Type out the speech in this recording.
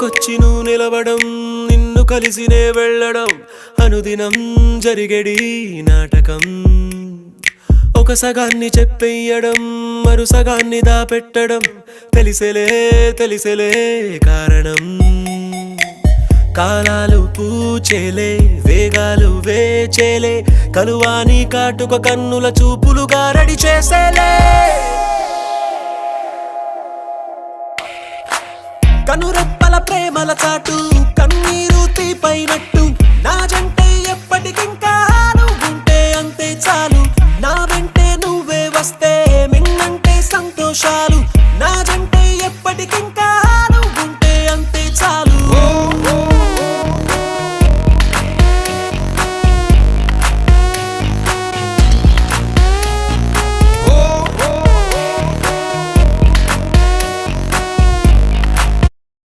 ఎదకొచ్చి నువ్వు నిలవడం, నిన్ను కలిసినే వెళ్ళడం అనుదినం జరిగేడి నాటకం. ఒక సగాన్ని చెప్పేయడం, మరు సగాన్ని దాపెట్టడం తెలిసేలే కారణం. కాలాలు పూచేలే, వేగాలు వేచేలే, కలువాని కాటుక కన్నుల చూపులుగా రెడీ చేసేలే. కనురెప్పల ప్రేమల చాటు, కన్నీరు తీపైనట్టు